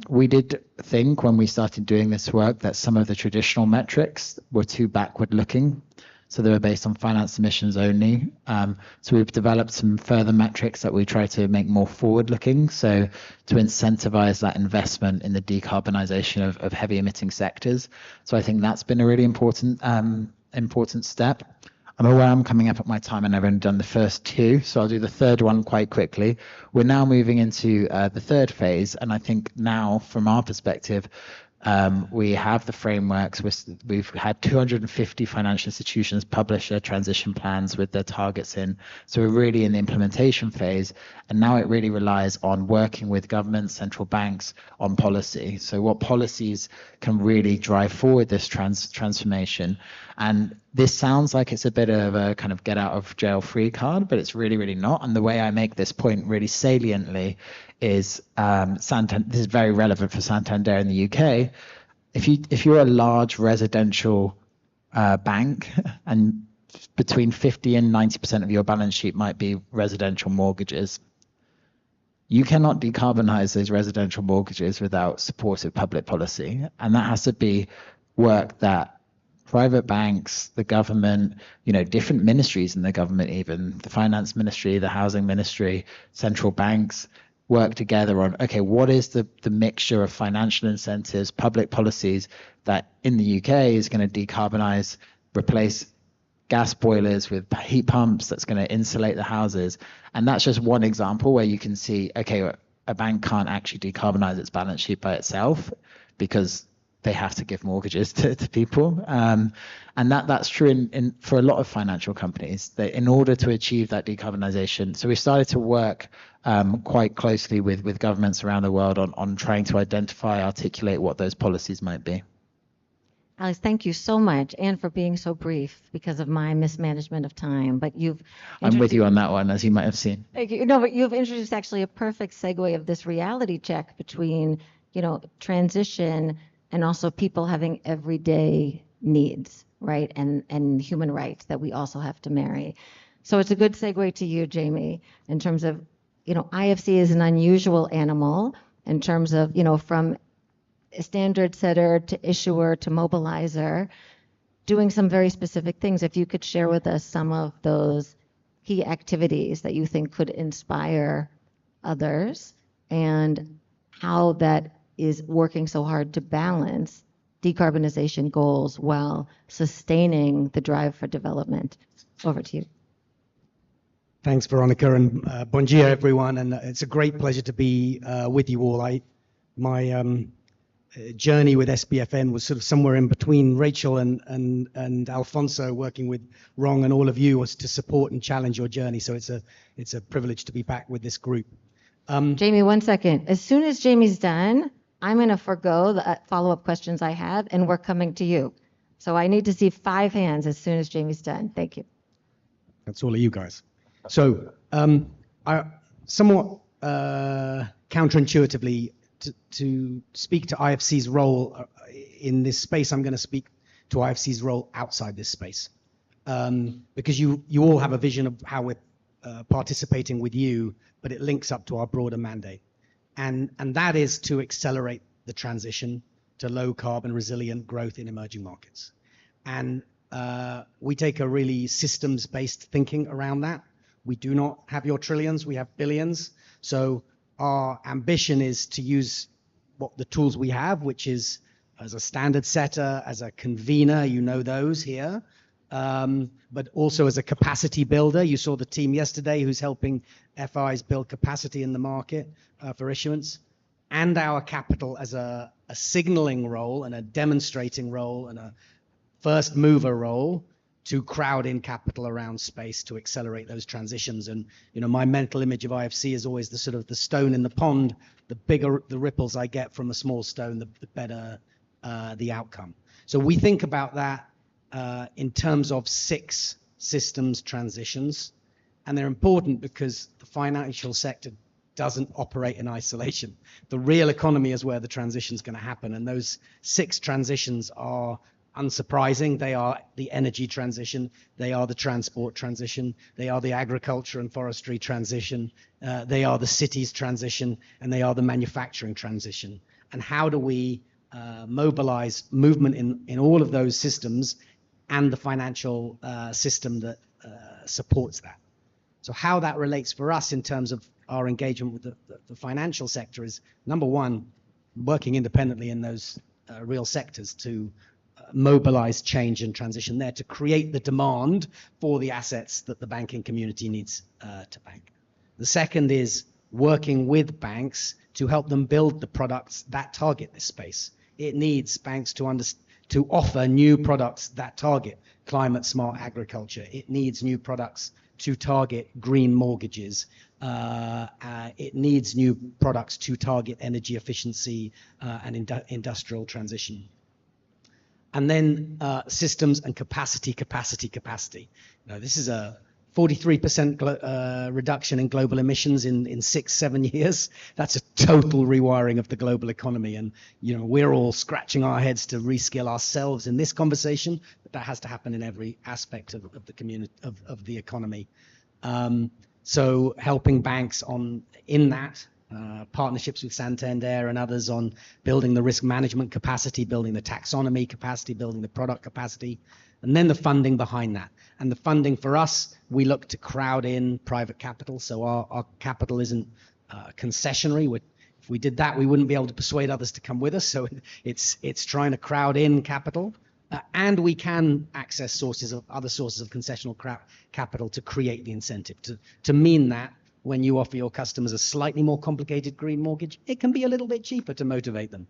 S5: We did think when we started doing this work that some of the traditional metrics were too backward looking. So they were based on finance emissions only. So we've developed some further metrics that we try to make more forward looking. So to incentivize that investment in the decarbonization of heavy emitting sectors. So I think that's been a really important step. I'm aware I'm coming up at my time and I've only done the first two, so I'll do the third one quite quickly. We're now moving into the third phase, and I think now, from our perspective, we have the frameworks. We've had 250 financial institutions publish their transition plans with their targets in. So we're really in the implementation phase, and now it really relies on working with governments, central banks on policy. So what policies can really drive forward this transformation? And this sounds like it's a bit of a kind of get out of jail free card, but it's really, really not. And the way I make this point really saliently is this is very relevant for Santander in the UK. If you're a large residential bank and between 50 and 90% of your balance sheet might be residential mortgages, you cannot decarbonize those residential mortgages without supportive public policy. And that has to be work that private banks, the government, different ministries in the government, even the finance ministry, the housing ministry, central banks, work together on, okay, what is the mixture of financial incentives, public policies that in the UK is going to decarbonize, replace gas boilers with heat pumps, that's going to insulate the houses. And that's just one example where you can see, okay, a bank can't actually decarbonize its balance sheet by itself because they have to give mortgages to people. And that's true for a lot of financial companies, that in order to achieve that decarbonization. So we started to work quite closely with governments around the world on trying to identify, articulate what those policies might be.
S1: Alex, thank you so much, and for being so brief because of my mismanagement of time. But
S5: I'm with you on that one, as you might have seen.
S1: Thank you. No, but you've introduced actually a perfect segue of this reality check between, transition and also people having everyday needs, right? And human rights that we also have to marry. So it's a good segue to you, Jamie, in terms of, IFC is an unusual animal in terms of, from a standard setter to issuer to mobilizer, doing some very specific things. If you could share with us some of those key activities that you think could inspire others and how that is working so hard to balance decarbonization goals while sustaining the drive for development. Over to you.
S6: Thanks, Veronica, and bon dia, everyone. And it's a great pleasure to be with you all. My journey with SBFN was sort of somewhere in between Rachel and Alfonso, working with Rong and all of you, was to support and challenge your journey. So it's a privilege to be back with this group.
S1: Jamie, 1 second. As soon as Jamie's done, I'm going to forgo the follow-up questions I have, and we're coming to you. So I need to see 5 hands as soon as Jamie's done. Thank you.
S6: That's all of you guys. So I somewhat counterintuitively, to speak to IFC's role in this space, I'm going to speak to IFC's role outside this space. Because you all have a vision of how we're participating with you, but it links up to our broader mandate. And that is to accelerate the transition to low carbon resilient growth in emerging markets. And we take a really systems-based thinking around that. We do not have your trillions, we have billions. So our ambition is to use the tools we have, which is as a standard setter, as a convener, those here, but also as a capacity builder. You saw the team yesterday who's helping FIs build capacity in the market for issuance, and our capital as a signaling role and a demonstrating role and a first mover role to crowd in capital around space to accelerate those transitions. And my mental image of IFC is always the sort of the stone in the pond. The bigger the ripples I get from a small stone, the better the outcome. So we think about that in terms of 6 systems transitions, and they're important because the financial sector doesn't operate in isolation. The real economy is where the transition is going to happen, and those 6 transitions are unsurprising. They are the energy transition, they are the transport transition, they are the agriculture and forestry transition, they are the cities transition, and they are the manufacturing transition. And how do we mobilize movement in all of those systems and the financial system that supports that? So how that relates for us in terms of our engagement with the financial sector is, number one, working independently in those real sectors to mobilize change and transition there, to create the demand for the assets that the banking community needs to bank. The second is working with banks to help them build the products that target this space. It needs banks to offer new products that target climate smart agriculture. It needs new products to target green mortgages. It needs new products to target energy efficiency and industrial transition. And then systems and capacity. Now, this is a 43% reduction in global emissions in 6-7 years. That's a total rewiring of the global economy. And we're all scratching our heads to reskill ourselves in this conversation, but that has to happen in every aspect of the community of the economy. So helping banks in that. Partnerships with Santander and others on building the risk management capacity, building the taxonomy capacity, building the product capacity, and then the funding behind that. And the funding for us, we look to crowd in private capital. So our capital isn't concessionary. If we did that, we wouldn't be able to persuade others to come with us. So it's trying to crowd in capital. And we can access other sources of concessional capital to create the incentive. To mean that when you offer your customers a slightly more complicated green mortgage, it can be a little bit cheaper to motivate them.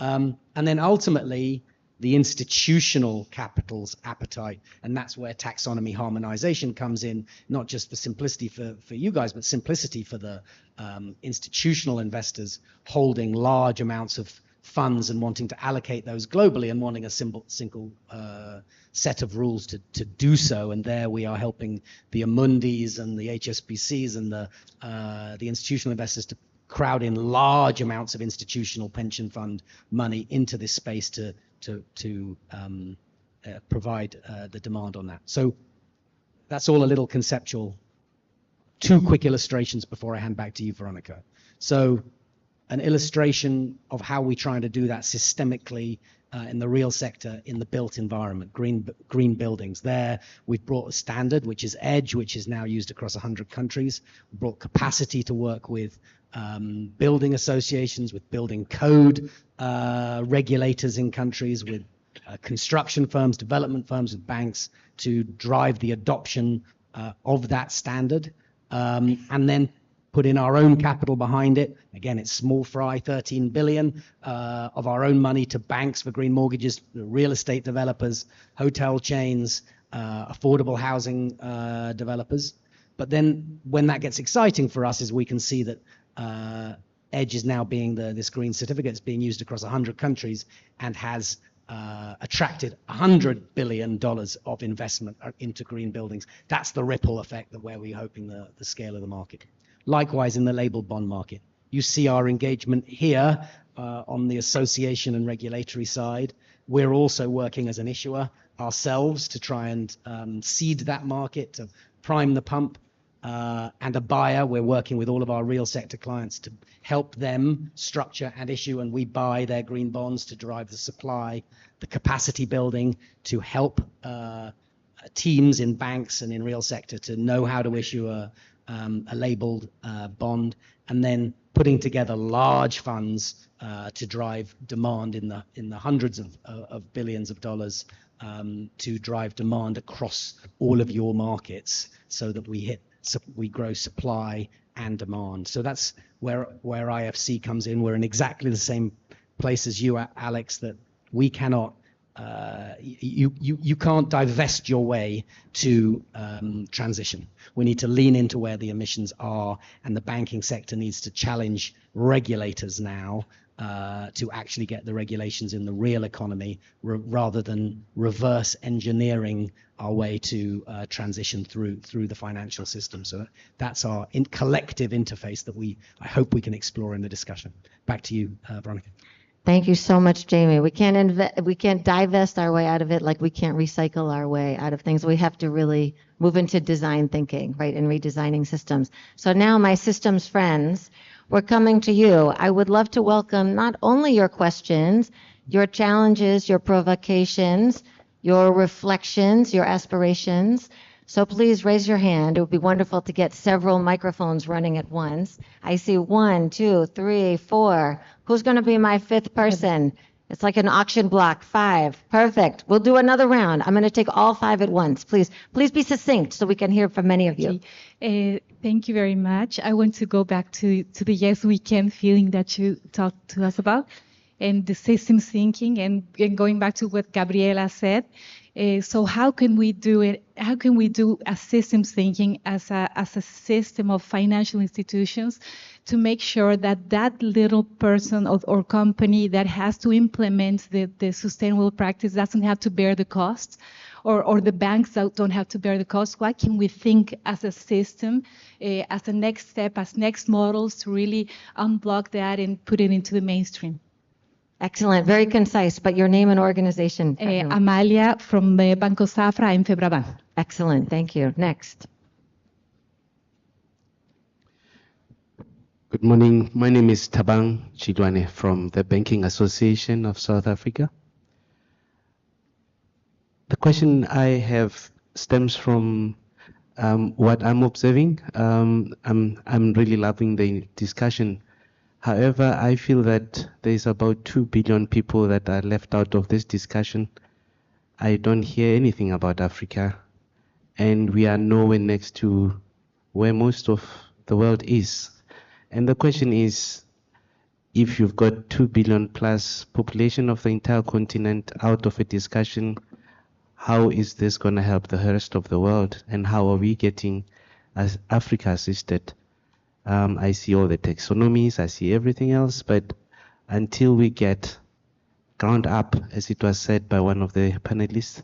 S6: And then ultimately, the institutional capital's appetite, and that's where taxonomy harmonization comes in, not just for simplicity for you guys, but simplicity for the institutional investors holding large amounts of funds and wanting to allocate those globally and wanting a single set of rules to do so. And there we are helping the Amundis and the HSBCs and the institutional investors to crowd in large amounts of institutional pension fund money into this space to provide the demand on that. So that's all a little conceptual. 2 quick illustrations before I hand back to you, Veronica. So an illustration of how we're trying to do that systemically in the real sector in the built environment, green buildings. There, we've brought a standard, which is EDGE, which is now used across 100 countries. We brought capacity to work with building associations, with building code regulators in countries, with construction firms, development firms, with banks to drive the adoption of that standard. And then put in our own capital behind it. Again, it's small fry, 13 billion of our own money to banks for green mortgages, real estate developers, hotel chains, affordable housing developers. But then when that gets exciting for us is we can see that EDGE is now this green certificate is being used across 100 countries and has attracted $100 billion of investment into green buildings. That's the ripple effect where we're hoping the scale of the market. Likewise, in the labeled bond market, you see our engagement here on the association and regulatory side. We're also working as an issuer ourselves to try and seed that market, to prime the pump. And a buyer, we're working with all of our real sector clients to help them structure and issue, and we buy their green bonds to drive the supply, the capacity building, to help teams in banks and in real sector to know how to issue a labeled bond, and then putting together large funds to drive demand in the hundreds of billions of dollars to drive demand across all of your markets, so that we grow supply and demand. So that's where IFC comes in. We're in exactly the same place as you, Alex, that we cannot. You can't divest your way to transition. We need to lean into where the emissions are, and the banking sector needs to challenge regulators now to actually get the regulations in the real economy rather than reverse engineering our way to transition through the financial system. So that's our collective interface that I hope we can explore in the discussion. Back to you, Veronica.
S1: Thank you so much, Jamie. We can't divest our way out of it like we can't recycle our way out of things. We have to really move into design thinking, right, and redesigning systems. So now, my systems friends, we're coming to you. I would love to welcome not only your questions, your challenges, your provocations, your reflections, your aspirations. So please raise your hand. It would be wonderful to get several microphones running at once. I see 1, 2, 3, 4. Who's going to be my 5th person? It's like an auction block. 5. Perfect. We'll do another round. I'm going to take all 5 at once. Please be succinct so we can hear from many of you.
S7: Thank you very much. I want to go back to the yes we can feeling that you talked to us about, and the systems thinking, and going back to what Gabriela said. So how can we do it? How can we do a systems thinking as a system of financial institutions to make sure that that little person or company that has to implement the sustainable practice doesn't have to bear the costs, or the banks don't have to bear the costs? What can we think as a system, as a next step, as next models to really unblock that and put it into the mainstream?
S1: Excellent. Very concise, but your name and organization.
S7: Amalia from Banco Safra and Febraban.
S1: Excellent. Thank you. Next.
S8: Good morning. My name is Tabang Chidwane from the Banking Association of South Africa. The question I have stems from what I'm observing. I'm really loving the discussion. However, I feel that there's about 2 billion people that are left out of this discussion. I don't hear anything about Africa, and we are nowhere next to where most of the world is. And the question is, if you've got 2 billion plus population of the entire continent out of a discussion, how is this going to help the rest of the world? And how are we getting as Africa assisted? I see all the taxonomies, I see everything else, but until we get ground up, as it was said by one of the panelists,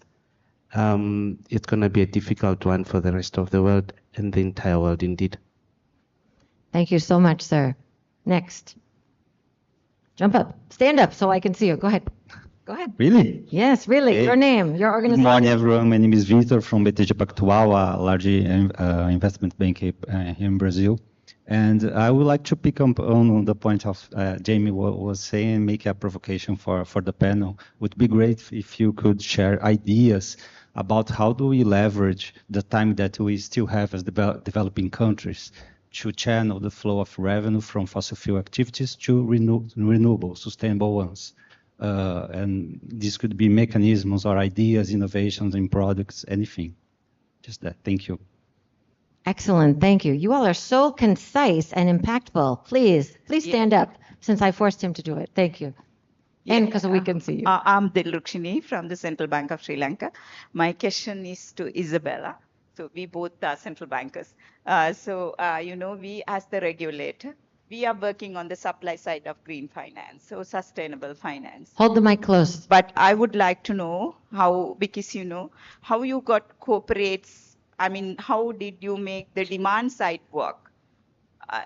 S8: it's going to be a difficult one for the rest of the world and the entire world indeed.
S1: Thank you so much, sir. Next. Jump up. Stand up so I can see you. Go ahead. Go ahead.
S9: Really?
S1: Yes, really.
S9: Hey.
S1: Your name, your organization.
S9: Good morning, everyone. My name is Victor from BTG Pactual, a large investment bank here in Brazil. And I would like to pick up on the point of Jamie was saying, make a provocation for the panel. It would be great if you could share ideas about how do we leverage the time that we still have as developing countries to channel the flow of revenue from fossil fuel activities to renewable, sustainable ones. And this could be mechanisms or ideas, innovations in products, anything. Just that. Thank you.
S1: Excellent. Thank you. You all are so concise and impactful. Please stand up since I forced him to do it. Thank you. And because we can see you.
S10: I'm Dilrukshini from the Central Bank of Sri Lanka. My question is to Isabella. So we both are central bankers. We as the regulator, we are working on the supply side of green finance, so sustainable finance.
S1: Hold the mic close.
S10: But I would like to know how, because how you got corporates. I mean, how did you make the demand side work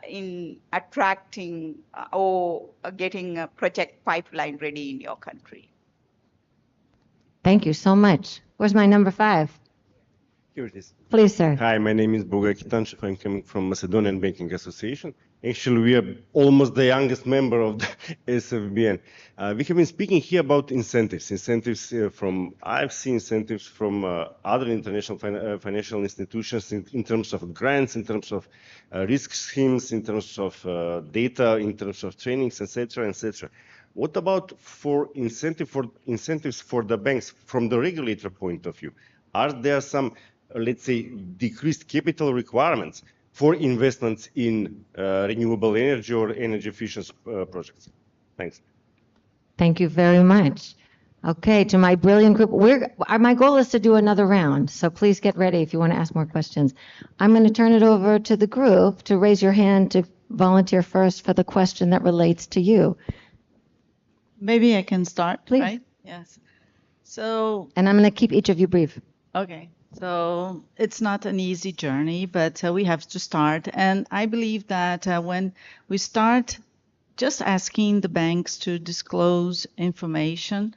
S10: in attracting or getting a project pipeline ready in your country?
S1: Thank you so much. Where's my number 5?
S11: Here it is.
S1: Please, sir.
S11: Hi, my name is Boga Kitanchev. I'm coming from Macedonian Banking Association. Actually, we are almost the youngest member of the SFBN. We have been speaking here about incentives. I've seen incentives from other international financial institutions in terms of grants, in terms of risk schemes, in terms of data, in terms of trainings, etc., etc. What about incentives for the banks from the regulator point of view? Are there some, let's say, decreased capital requirements for investments in renewable energy or energy efficient projects? Thanks.
S1: Thank you very much. Okay, to my brilliant group, my goal is to do another round, so please get ready if you want to ask more questions. I'm going to turn it over to the group to raise your hand to volunteer first for the question that relates to you.
S2: Maybe I can start,
S1: please.
S2: Right? Yes. So.
S1: And I'm going to keep each of you brief.
S2: Okay. So it's not an easy journey, but we have to start. And I believe that when we start just asking the banks to disclose information.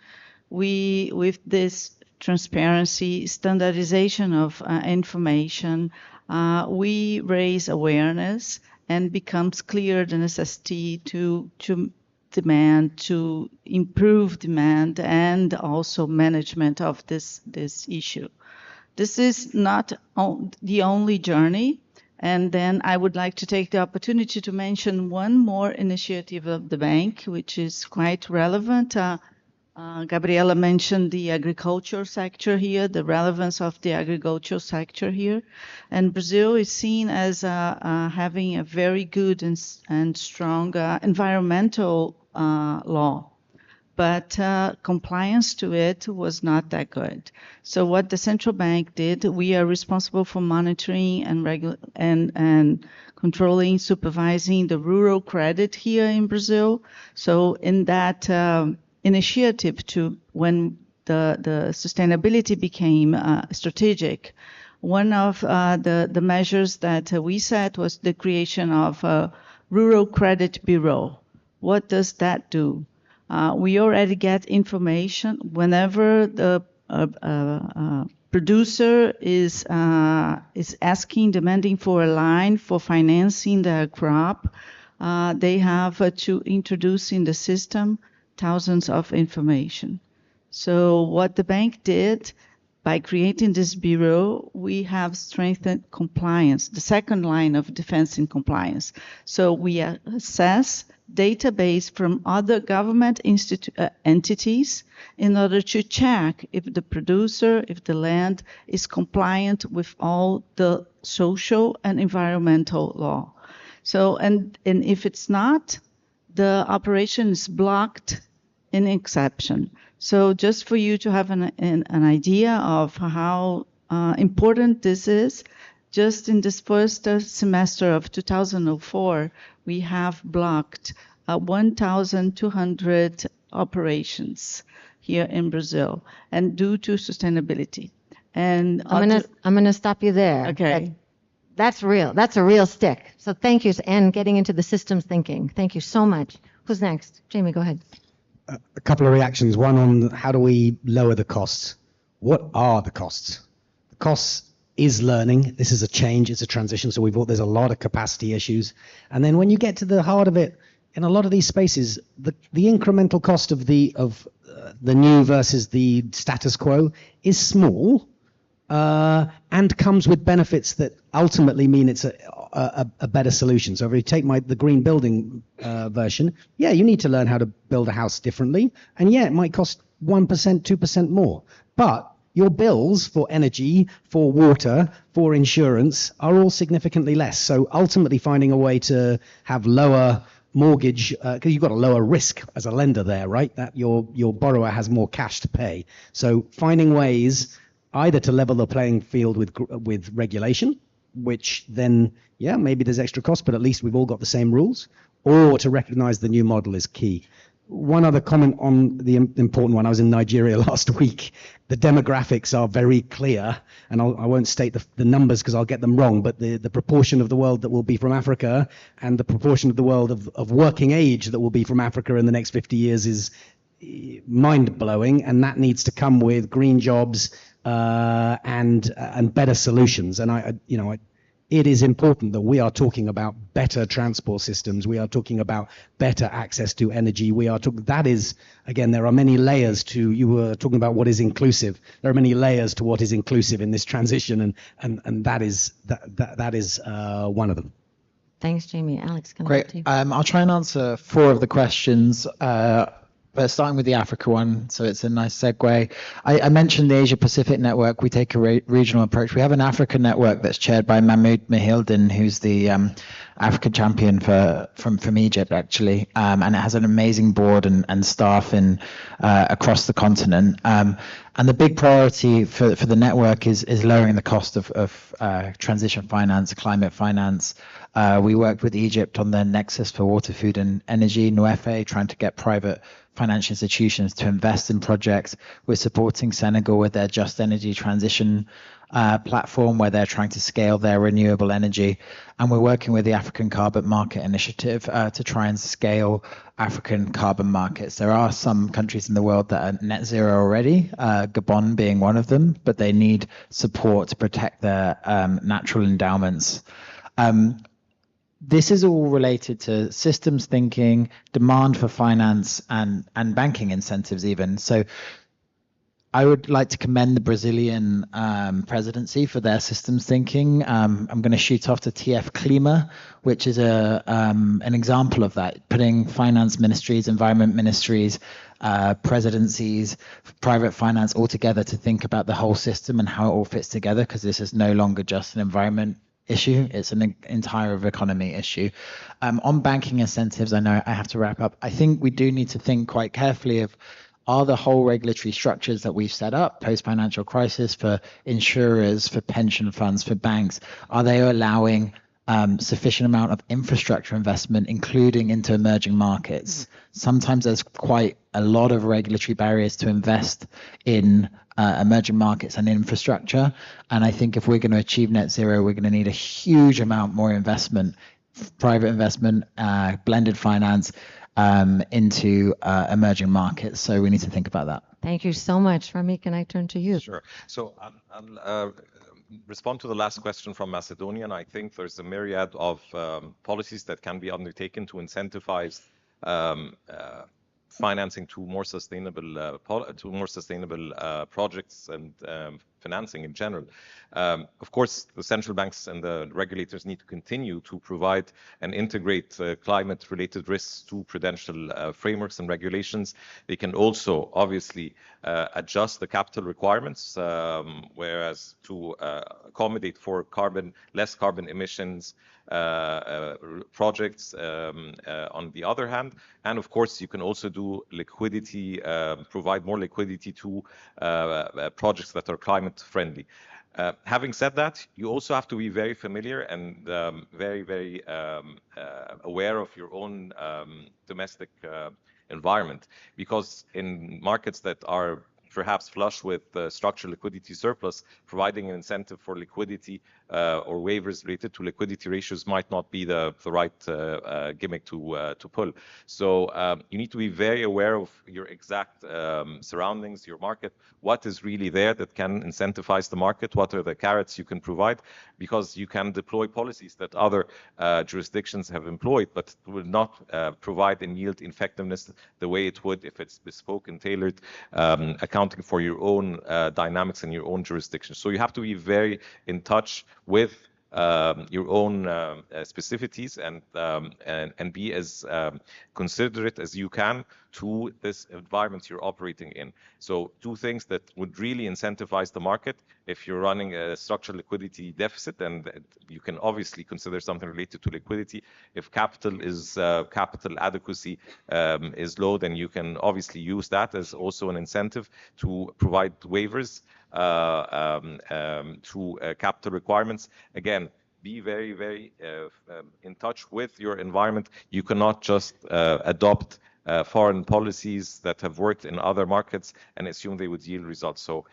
S2: With this transparency, standardization of information, we raise awareness and becomes clear the necessity to demand, to improve demand and also management of this issue. This is not the only journey. And then I would like to take the opportunity to mention one more initiative of the bank, which is quite relevant. Gabriela mentioned the agriculture sector here, the relevance of the agricultural sector here. And Brazil is seen as having a very good and strong environmental law. But compliance to it was not that good. So what the central bank did, we are responsible for monitoring and controlling, supervising the rural credit here in Brazil. So in that initiative to when the sustainability became strategic, one of the measures that we set was the creation of a rural credit bureau. What does that do? We already get information whenever the producer is asking, demanding for a line for financing their crop. They have to introduce in the system thousands of information. So what the bank did by creating this bureau, we have strengthened compliance, the second line of defense in compliance. So we assess database from other government entities in order to check if the producer, if the land is compliant with all the social and environmental law. So, and if it's not, the operation is blocked in exception. So just for you to have an idea of how important this is, just in this first semester of 2004, we have blocked 1,200 operations here in Brazil, and due to sustainability. And
S1: I'm gonna stop you there.
S2: Okay.
S1: That's real. That's a real stick. So thank you, and getting into the systems thinking. Thank you so much. Who's next? Jamie, go ahead.
S6: A couple of reactions. One on how do we lower the costs? What are the costs? The costs is learning. This is a change. It's a transition. So there's a lot of capacity issues. And then when you get to the heart of it, in a lot of these spaces, the incremental cost of the new versus the status quo is small, and comes with benefits that ultimately mean it's a better solution. So if you take the green building version, yeah, you need to learn how to build a house differently, and yeah, it might cost 1%, 2% more, but your bills for energy, for water, for insurance are all significantly less. So ultimately finding a way to have lower mortgage, because you've got a lower risk as a lender there, right? That your borrower has more cash to pay. So finding ways either to level the playing field with regulation, which then, yeah, maybe there's extra cost, but at least we've all got the same rules, or to recognize the new model is key. One other comment on the important one. I was in Nigeria last week. The demographics are very clear, and I won't state the numbers because I'll get them wrong, but the proportion of the world that will be from Africa and the proportion of the world of working age that will be from Africa in the next 50 years is mind-blowing, and that needs to come with green jobs and better solutions. And it is important that we are talking about better transport systems. We are talking about better access to energy. That is, again, there are many layers to, you were talking about what is inclusive. There are many layers to what is inclusive in this transition, and that is one of them.
S1: Thanks, Jamie. Alex, can I
S5: Great.
S1: go to you?
S5: I'll try and answer 4 of the questions. But starting with the Africa one, so it's a nice segue. I mentioned the Asia Pacific network. We take a regional approach. We have an Africa network that's chaired by Mahmoud Mahildin, who's the African champion from Egypt, actually, and it has an amazing board and staff across the continent. And the big priority for the network is lowering the cost of transition finance, climate finance. We worked with Egypt on the Nexus for Water, Food and Energy, NUEFE, trying to get private financial institutions to invest in projects. We're supporting Senegal with their Just Energy Transition platform where they're trying to scale their renewable energy. And we're working with the African Carbon Market Initiative to try and scale African carbon markets. There are some countries in the world that are net zero already, Gabon being one of them, but they need support to protect their natural endowments. This is all related to systems thinking, demand for finance, and banking incentives even. So I would like to commend the Brazilian presidency for their systems thinking. I'm going to shoot off to TF Klima, which is an example of that, putting finance ministries, environment ministries, presidencies, private finance all together to think about the whole system and how it all fits together, because this is no longer just an environment issue, it's an entire economy issue. On banking incentives, I know I have to wrap up. I think we do need to think quite carefully of, are the whole regulatory structures that we've set up post-financial crisis for insurers, for pension funds, for banks, are they allowing sufficient amount of infrastructure investment, including into emerging markets? Sometimes there's quite a lot of regulatory barriers to invest in emerging markets and infrastructure. And I think if we're going to achieve net zero, we're going to need a huge amount more investment, private investment, blended finance into emerging markets. So we need to think about that.
S1: Thank you so much. Rami, can I turn to you?
S3: Sure. So I'll respond to the last question from Macedonia. And I think there's a myriad of policies that can be undertaken to incentivize financing to more sustainable projects and financing in general. Of course, the central banks and the regulators need to continue to provide and integrate climate-related risks to prudential frameworks and regulations. They can also obviously adjust the capital requirements, whereas to accommodate for less carbon emissions projects on the other hand. And of course, you can also do liquidity, provide more liquidity to projects that are climate friendly. Having said that, you also have to be very familiar and very aware of your own domestic environment, because in markets that are perhaps flush with structural liquidity surplus, providing an incentive for liquidity or waivers related to liquidity ratios might not be the right gimmick to pull. So you need to be very aware of your exact surroundings, your market, what is really there that can incentivize the market, what are the carrots you can provide, because you can deploy policies that other jurisdictions have employed, but will not provide and yield effectiveness the way it would if it's bespoke and tailored, accounting for your own dynamics and your own jurisdiction. So you have to be very in touch with your own specificities and be as considerate as you can to this environment you're operating in. So two things that would really incentivize the market: if you're running a structural liquidity deficit, and you can obviously consider something related to liquidity. If capital adequacy is low, then you can obviously use that as also an incentive to provide waivers to capital requirements. Again, be very in touch with your environment. You cannot just adopt foreign policies that have worked in other markets and assume they would yield results. So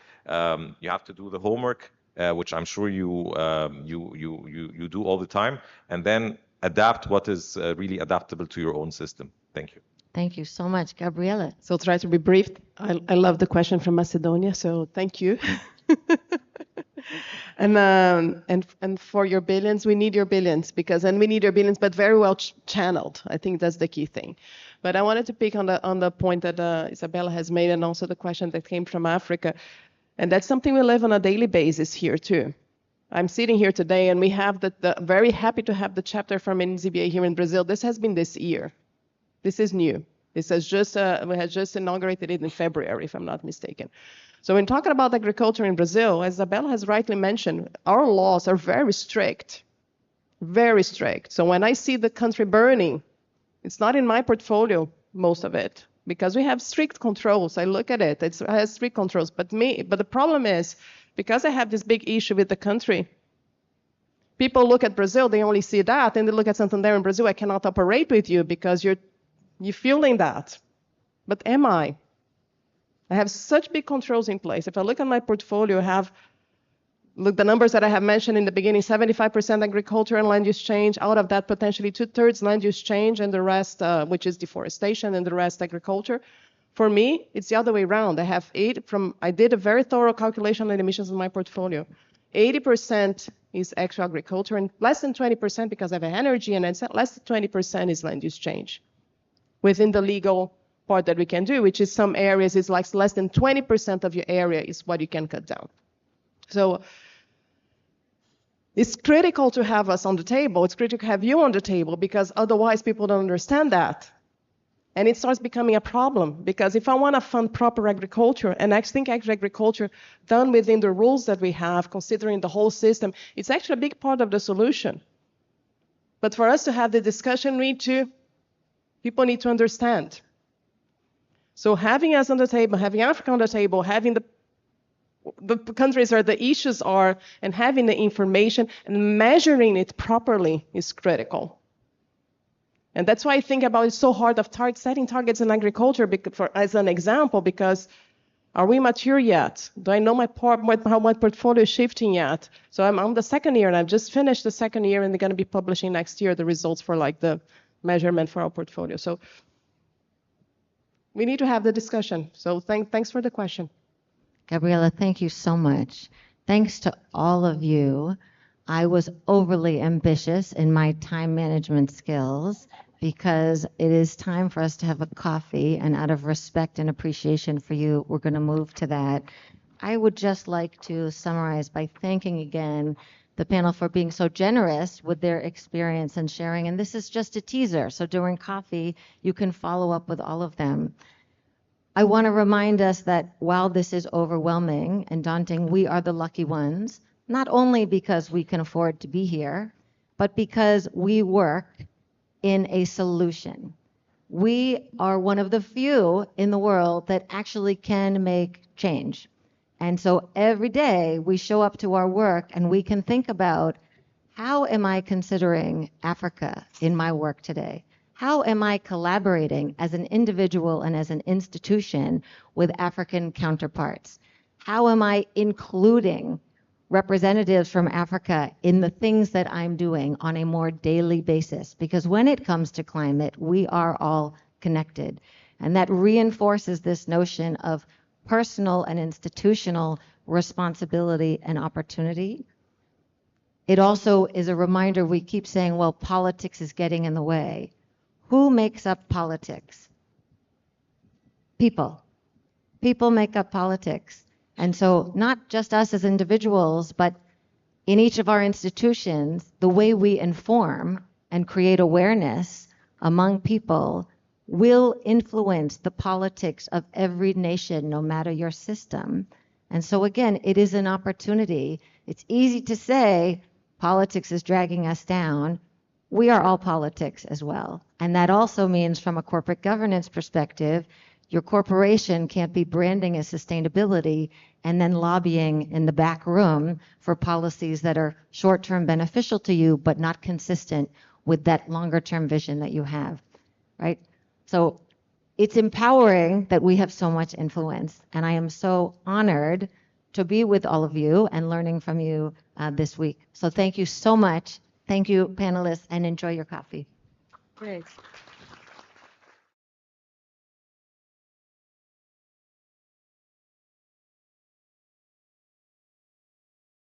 S3: you have to do the homework, which I'm sure you do all the time, and then adapt what is really adaptable to your own system. Thank you.
S1: Thank you so much, Gabriela.
S4: So try to be brief. I love the question from Macedonia, so thank you. And for your billions, we need your billions, we need your billions, but very well channeled. I think that's the key thing. But I wanted to pick on the point that Isabella has made, and also the question that came from Africa, and that's something we live on a daily basis here too. I'm sitting here today, and we have very happy to have the chapter from NZBA here in Brazil. This has been this year. This is new. This has just we had just inaugurated it in February, if I'm not mistaken. So when talking about agriculture in Brazil, as Isabella has rightly mentioned, our laws are very strict, very strict. So when I see the country burning, it's not in my portfolio, most of it, because we have strict controls. I look at it, it has strict controls. But the problem is, because I have this big issue with the country, people look at Brazil, they only see that, and they look at Santander in Brazil, I cannot operate with you because you're feeling that. But am I? I have such big controls in place. If I look at my portfolio, I have Look, the numbers that I have mentioned in the beginning, 75% agriculture and land use change. Out of that, potentially 2/3 land use change and the rest, which is deforestation, and the rest agriculture. For me, it's the other way around. I did a very thorough calculation on emissions in my portfolio. 80% is actual agriculture and less than 20% because I have energy, and less than 20% is land use change within the legal part that we can do, which is some areas is like less than 20% of your area is what you can cut down. So it's critical to have us on the table. It's critical to have you on the table because otherwise people don't understand that. And it starts becoming a problem because if I want to fund proper agriculture, and I think agriculture done within the rules that we have, considering the whole system, it's actually a big part of the solution. But for us to have the discussion, people need to understand. So having us on the table, having Africa on the table, having the countries where the issues are, and having the information and measuring it properly is critical. And that's why I think about it's so hard of setting targets in agriculture as an example, because are we mature yet? Do I know how my portfolio is shifting yet? So I'm on the second year, and I've just finished the second year, and they're going to be publishing next year the results for like the measurement for our portfolio. So we need to have the discussion. So thanks for the question.
S1: Gabriela, thank you so much. Thanks to all of you. I was overly ambitious in my time management skills because it is time for us to have a coffee, and out of respect and appreciation for you, we're going to move to that. I would just like to summarize by thanking again the panel for being so generous with their experience and sharing. And this is just a teaser, so during coffee, you can follow up with all of them. I want to remind us that while this is overwhelming and daunting, we are the lucky ones, not only because we can afford to be here, but because we work in a solution. We are one of the few in the world that actually can make change. And so every day we show up to our work and we can think about, how am I considering Africa in my work today? How am I collaborating as an individual and as an institution with African counterparts? How am I including representatives from Africa in the things that I'm doing on a more daily basis? Because when it comes to climate, we are all connected. And that reinforces this notion of personal and institutional responsibility and opportunity. It also is a reminder, we keep saying, well, politics is getting in the way. Who makes up politics? People. People make up politics. And so not just us as individuals, but in each of our institutions, the way we inform and create awareness among people will influence the politics of every nation, no matter your system. And so again, it is an opportunity. It's easy to say politics is dragging us down. We are all politics as well. And that also means from a corporate governance perspective, your corporation can't be branding as sustainability and then lobbying in the back room for policies that are short-term beneficial to you, but not consistent with that longer-term vision that you have, right? So it's empowering that we have so much influence. And I am so honored to be with all of you and learning from you this week. So thank you so much. Thank you, panelists, and enjoy your coffee.
S4: Great.